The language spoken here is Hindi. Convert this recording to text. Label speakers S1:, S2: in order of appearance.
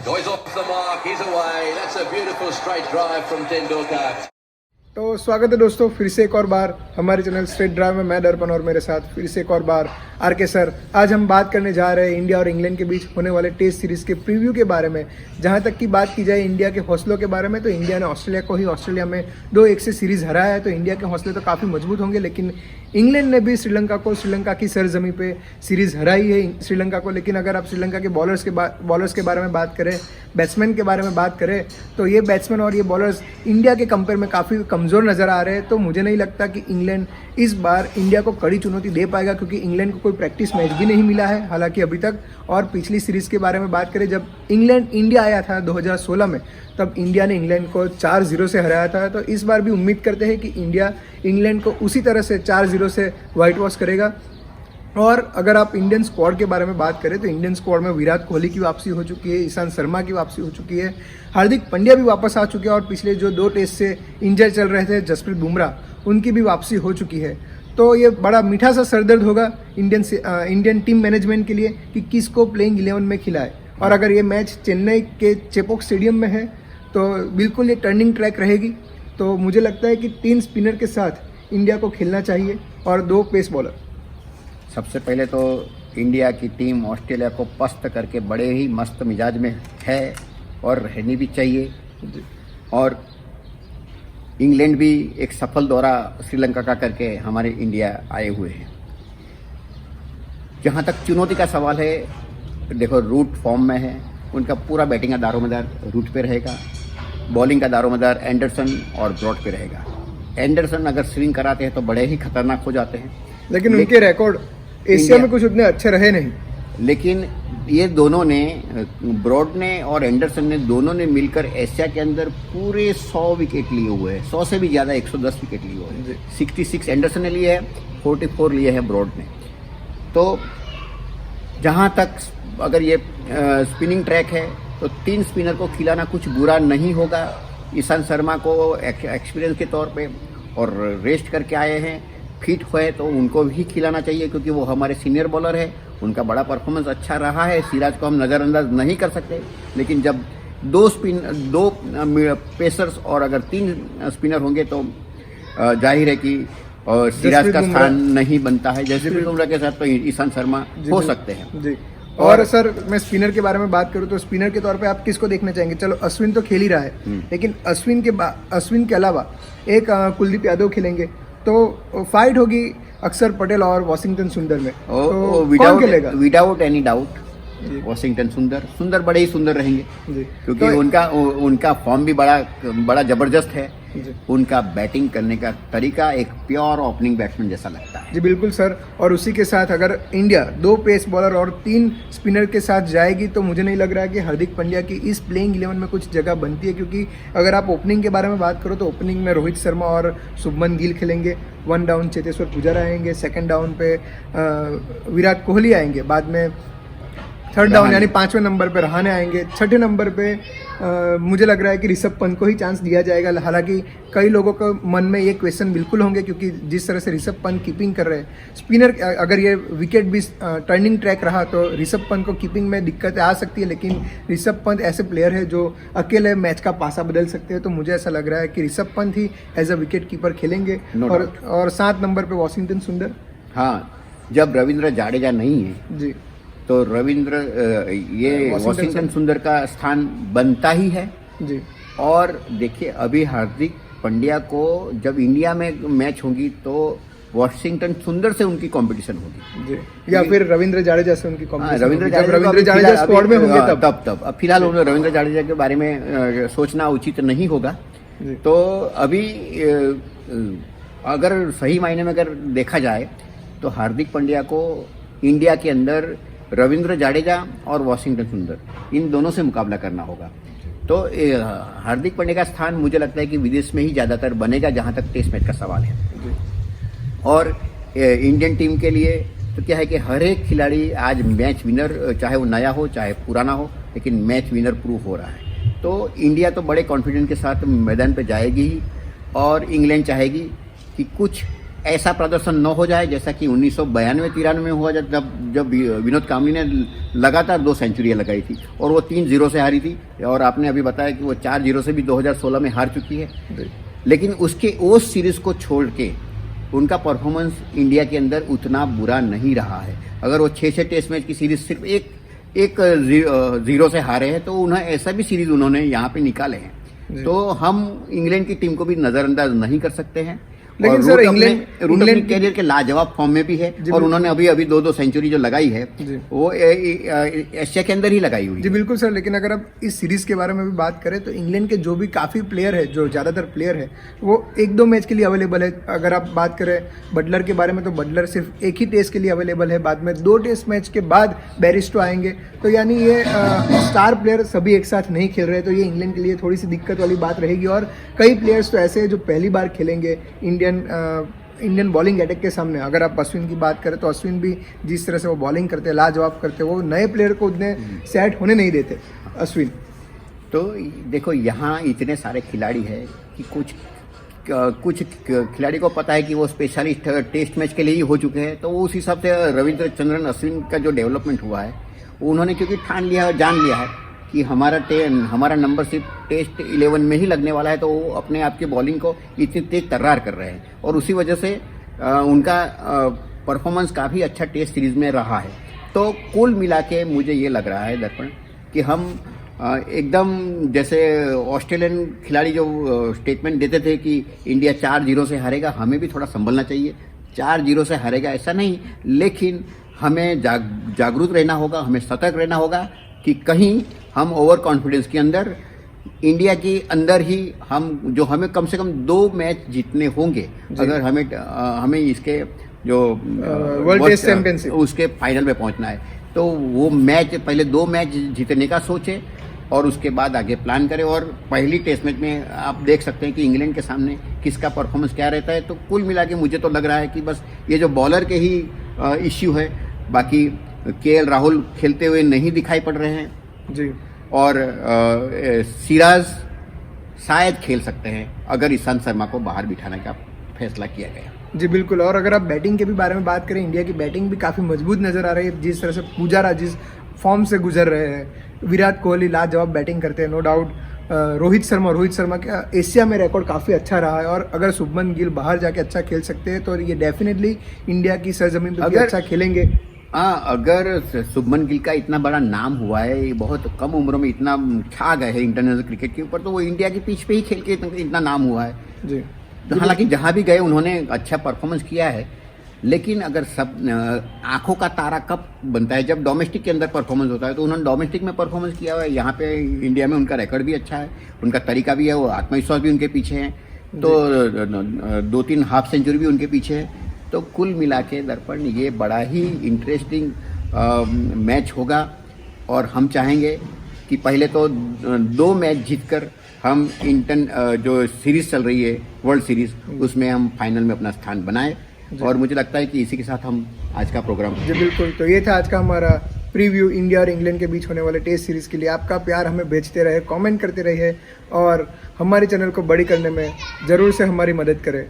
S1: Goes off the mark, he's away. That's a beautiful straight drive from Tendulkar.
S2: तो स्वागत है दोस्तों फिर से एक और बार हमारे चैनल स्ट्रेट ड्राइव में। मैं दर्पण और मेरे साथ फिर से एक और बार आरके सर। आज हम बात करने जा रहे हैं इंडिया और इंग्लैंड के बीच होने वाले टेस्ट सीरीज़ के प्रीव्यू के बारे में। जहां तक की बात की जाए इंडिया के हौसलों के बारे में, तो इंडिया ने ऑस्ट्रेलिया को ही ऑस्ट्रेलिया में 2-1 से सीरीज़ हराया है, तो इंडिया के हौसले तो काफ़ी मजबूत होंगे। लेकिन इंग्लैंड ने भी श्रीलंका की सरजमी पे सीरीज़ हराई है श्रीलंका को। लेकिन अगर आप श्रीलंका के बॉलर्स के बारे में बात करें, बैट्समैन के बारे में बात करें, तो ये बैट्समैन और ये बॉलर्स इंडिया के कंपेयर में काफ़ी कमज़ोर नज़र आ रहे हैं। तो मुझे नहीं लगता कि इंग्लैंड इस बार इंडिया को कड़ी चुनौती दे पाएगा, क्योंकि इंग्लैंड को कोई प्रैक्टिस मैच भी नहीं मिला है हालांकि अभी तक। और पिछली सीरीज़ के बारे में बात करें, जब इंग्लैंड इंडिया आया था 2016 में, तब इंडिया ने इंग्लैंड को 4-0 से हराया था। तो इस बार भी उम्मीद करते हैं कि इंडिया इंग्लैंड को उसी तरह से 4-0 से वाइट वॉश करेगा। और अगर आप इंडियन स्क्वाड के बारे में बात करें, तो इंडियन स्क्वाड में विराट कोहली की वापसी हो चुकी है, ईशांत शर्मा की वापसी हो चुकी है, हार्दिक पांड्या भी वापस आ चुके हैं, और पिछले जो 2 टेस्ट से इंजर चल रहे थे जसप्रीत बुमराह, उनकी भी वापसी हो चुकी है। तो ये बड़ा मीठा सा सरदर्द होगा इंडियन टीम मैनेजमेंट के लिए कि किसको प्लेइंग 11 में खिलाए। और अगर ये मैच चेन्नई के चेपॉक स्टेडियम में है, तो बिल्कुल ये टर्निंग ट्रैक रहेगी। तो मुझे लगता है कि 3 स्पिनर के साथ इंडिया को खेलना चाहिए और 2 पेस बॉलर।
S3: सबसे पहले तो इंडिया की टीम ऑस्ट्रेलिया को पस्त करके बड़े ही मस्त मिजाज में है और रहनी भी चाहिए। और इंग्लैंड भी एक सफल दौरा श्रीलंका का करके हमारे इंडिया आए हुए हैं। जहाँ तक चुनौती का सवाल है, देखो रूट फॉर्म में है, उनका पूरा बैटिंग का दारोमदार रूट पे रहेगा, बॉलिंग का दारोमदार एंडरसन और ब्रॉड पे रहेगा। एंडरसन अगर स्विंग कराते हैं तो बड़े ही खतरनाक हो जाते हैं,
S2: लेकिन उनके रिकॉर्ड एशिया में कुछ उतने अच्छे रहे नहीं।
S3: लेकिन ये दोनों ने, ब्रॉड ने और एंडरसन ने, दोनों ने मिलकर एशिया के अंदर पूरे 100 विकेट लिए हुए हैं, 100 से भी ज़्यादा 110 विकेट लिए हुए हैं। 66 एंडरसन ने लिए है, 44 लिए हैं ब्रॉड ने। तो जहाँ तक अगर ये स्पिनिंग ट्रैक है, तो 3 स्पिनर को खिलाना कुछ बुरा नहीं होगा। ईशांत शर्मा को एक्सपीरियंस के तौर पे और रेस्ट करके आए हैं, फिट हुए तो उनको भी खिलाना चाहिए, क्योंकि वो हमारे सीनियर बॉलर है, उनका बड़ा परफॉर्मेंस अच्छा रहा है। सिराज को हम नज़रअंदाज नहीं कर सकते, लेकिन जब 2 पेसर्स और अगर 3 स्पिनर होंगे तो जाहिर है कि सिराज का स्थान नहीं बनता है। जसप्रीत बुमराह के साथ तो ईशांत शर्मा हो सकते हैं
S2: जी। और सर, मैं स्पिनर के बारे में बात करूं तो स्पिनर के तौर पे आप किसको देखना चाहेंगे? चलो, अश्विन तो खेल ही रहा है, लेकिन अश्विन के अलावा एक कुलदीप यादव खेलेंगे, तो फाइट होगी अक्षर पटेल और वॉशिंगटन सुंदर में। तो कौन खेलेगा?
S3: विदाउट एनी डाउट वॉशिंगटन सुंदर बड़े ही सुंदर रहेंगे, क्योंकि तो उनका फॉर्म भी बड़ा जबरदस्त है। उनका बैटिंग करने का तरीका एक प्योर ओपनिंग बैट्समैन जैसा लगता है।
S2: जी बिल्कुल सर। और उसी के साथ अगर इंडिया 2 पेस बॉलर और 3 स्पिनर के साथ जाएगी, तो मुझे नहीं लग रहा है कि हार्दिक पांड्या की इस प्लेइंग 11 में कुछ जगह बनती है। क्योंकि अगर आप ओपनिंग के बारे में बात करो, तो ओपनिंग में रोहित शर्मा और शुभमन गिल खेलेंगे, 1 डाउन चेतेश्वर पुजारा आएंगे, 2nd डाउन पे विराट कोहली आएंगे, बाद में 3rd डाउन यानी 5वें नंबर पे रहाणे आएंगे, 6ठे नंबर पे मुझे लग रहा है कि ऋषभ पंत को ही चांस दिया जाएगा। हालांकि कई लोगों के मन में ये क्वेश्चन बिल्कुल होंगे, क्योंकि जिस तरह से ऋषभ पंत कीपिंग कर रहे हैं, स्पिनर अगर ये विकेट भी टर्निंग ट्रैक रहा तो ऋषभ पंत को कीपिंग में दिक्कतें आ सकती है। लेकिन ऋषभ पंत ऐसे प्लेयर है जो अकेले मैच का पासा बदल सकते हैं। तो मुझे ऐसा लग रहा है कि ऋषभ पंत ही एज अ विकेट कीपर खेलेंगे। और 7 नंबर पर वॉशिंगटन सुंदर।
S3: हाँ, जब रविंद्र जाडेजा नहीं है जी, तो वॉशिंगटन सुंदर का स्थान बनता ही है जी। और देखिए, अभी हार्दिक पांड्या को जब इंडिया में मैच होगी, तो वॉशिंगटन सुंदर से उनकी कंपटीशन होगी जी, या फिर रविंद्र जाडेजा से उनकी कंपटीशन। रविंद्र जाडेजा स्क्वाड में होंगे तब। अब फिलहाल रविंद्र जाडेजा के बारे में सोचना उचित नहीं होगा। तो अभी अगर सही मायने में अगर देखा जाए, तो हार्दिक पांड्या को इंडिया के अंदर रविंद्र जाडेजा और वॉशिंगटन सुंदर, इन दोनों से मुकाबला करना होगा। तो हार्दिक पांड्या का स्थान मुझे लगता है कि विदेश में ही ज़्यादातर बनेगा, जहां तक टेस्ट मैच का सवाल है। और इंडियन टीम के लिए तो क्या है कि हर एक खिलाड़ी आज मैच विनर, चाहे वो नया हो चाहे पुराना हो, लेकिन मैच विनर प्रूफ हो रहा है। तो इंडिया तो बड़े कॉन्फिडेंस के साथ मैदान पर जाएगी ही, और इंग्लैंड चाहेगी कि कुछ ऐसा प्रदर्शन न हो जाए जैसा कि 1992-93 में हुआ, जब विनोद कांबली ने लगातार 2 सेंचुरियां लगाई थी और वो 3-0 से हारी थी, और आपने अभी बताया कि वो 4-0 से भी 2016 में हार चुकी है। लेकिन उसके उस सीरीज को छोड़ के उनका परफॉर्मेंस इंडिया के अंदर उतना बुरा नहीं रहा है। अगर वो 6 टेस्ट मैच की सीरीज सिर्फ एक 0 से हारे हैं, तो उन्हें ऐसा भी सीरीज उन्होंने यहाँ पे निकाले हैं। तो हम इंग्लैंड की टीम को भी नजरअंदाज नहीं कर सकते हैं।
S2: लेकिन सर इंग्लैंड
S3: कैरियर के लाजवाब फॉर्म में भी है, और उन्होंने अभी 2 सेंचुरी जो लगाई है वो एशिया के अंदर ही लगाई हुई
S2: जी। बिल्कुल सर, लेकिन अगर आप इस सीरीज के बारे में भी बात करें तो इंग्लैंड के जो भी काफ़ी प्लेयर है, जो ज़्यादातर प्लेयर है, वो 1-2 मैच के लिए अवेलेबल है। अगर आप बात करें बटलर के बारे में तो बटलर सिर्फ 1 ही टेस्ट के लिए अवेलेबल है, बाद में 2 टेस्ट मैच के बाद बैरिस्टो आएंगे। तो यानी ये स्टार प्लेयर सभी एक साथ नहीं खेल रहे, तो ये इंग्लैंड के लिए थोड़ी सी दिक्कत वाली बात रहेगी। और कई प्लेयर्स तो ऐसे हैं जो पहली बार खेलेंगे इंडियन बॉलिंग अटैक के सामने। अगर आप अश्विन की बात करें तो अश्विन भी जिस तरह से वो बॉलिंग करते हैं, लाजवाब करते हैं, वो नए प्लेयर को उतने सेट होने नहीं देते अश्विन।
S3: तो देखो यहाँ इतने सारे खिलाड़ी हैं कि कुछ खिलाड़ी को पता है कि वो स्पेशलिस्ट टेस्ट मैच के लिए ही हो चुके हैं, तो वो उस हिसाब से रविचंद्रन अश्विन का जो डेवलपमेंट हुआ है उन्होंने क्योंकि ठान लिया और जान लिया है कि हमारा नंबर सिर्फ टेस्ट 11 में ही लगने वाला है, तो वो अपने आप की बॉलिंग को इतनी तेज तर्रार कर रहे हैं, और उसी वजह से उनका परफॉर्मेंस काफ़ी अच्छा टेस्ट सीरीज में रहा है। तो कुल मिला के मुझे ये लग रहा है दर्पण कि हम एकदम जैसे ऑस्ट्रेलियन खिलाड़ी जो स्टेटमेंट देते थे कि इंडिया 4-0 से हारेगा, हमें भी थोड़ा संभलना चाहिए। 4-0 से हारेगा ऐसा नहीं, लेकिन हमें जागरूक रहना होगा, हमें सतर्क रहना होगा कि कहीं हम ओवर कॉन्फिडेंस के अंदर इंडिया के अंदर ही हमें कम से कम 2 मैच जीतने होंगे अगर हमें इसके जो
S2: वर्ल्ड टेस्ट चैंपियनशिप
S3: उसके फाइनल में पहुंचना है। तो वो पहले 2 मैच जीतने का सोचे और उसके बाद आगे प्लान करें। और पहली टेस्ट मैच में आप देख सकते हैं कि इंग्लैंड के सामने किसका परफॉर्मेंस क्या रहता है। तो कुल मिला के मुझे तो लग रहा है कि बस ये जो बॉलर के ही इश्यू है, बाकी केएल राहुल खेलते हुए नहीं दिखाई पड़ रहे हैं
S2: जी,
S3: और सिराज शायद खेल सकते हैं अगर ईशांत शर्मा को बाहर बिठाने का फैसला किया गया।
S2: जी बिल्कुल। और अगर आप बैटिंग के भी बारे में बात करें, इंडिया की बैटिंग भी काफ़ी मजबूत नज़र आ रही है। जिस तरह से पुजारा जिस फॉर्म से गुजर रहे हैं, विराट कोहली लाजवाब बैटिंग करते हैं, नो डाउट। रोहित शर्मा का एशिया में रिकॉर्ड काफ़ी अच्छा रहा है, और अगर शुभमन गिल बाहर जाके अच्छा खेल सकते हैं तो ये डेफिनेटली इंडिया की सरजमीन पर भी अच्छा खेलेंगे।
S3: हाँ, अगर शुभमन गिल का इतना बड़ा नाम हुआ है, बहुत कम उम्र में इतना छा गए हैं इंटरनेशनल क्रिकेट के ऊपर, तो वो इंडिया की पिच पे ही खेल के इतना नाम हुआ है
S2: जी।
S3: तो हालांकि जहाँ भी गए उन्होंने अच्छा परफॉर्मेंस किया है, लेकिन अगर सब आंखों का तारा कब बनता है, जब डोमेस्टिक के अंदर परफॉर्मेंस होता है। तो उन्होंने डोमेस्टिक में परफॉर्मेंस किया हुआ है, यहाँ पे इंडिया में उनका रिकॉर्ड भी अच्छा है, उनका तरीका भी है, वो आत्मविश्वास भी उनके पीछे है, तो 2-3 हाफ सेंचुरी भी उनके पीछे है। तो कुल मिला के दर्पण ये बड़ा ही इंटरेस्टिंग मैच होगा, और हम चाहेंगे कि पहले तो 2 मैच जीतकर हम जो सीरीज चल रही है वर्ल्ड सीरीज, उसमें हम फाइनल में अपना स्थान बनाए। और मुझे लगता है कि इसी के साथ हम आज का प्रोग्राम
S2: जी बिल्कुल। तो ये था आज का हमारा प्रीव्यू इंडिया और इंग्लैंड के बीच होने वाले टेस्ट सीरीज के लिए। आपका प्यार हमें भेजते रहे, कमेंट करते रहिए, और हमारे चैनल को बड़ी करने में ज़रूर से हमारी मदद करें।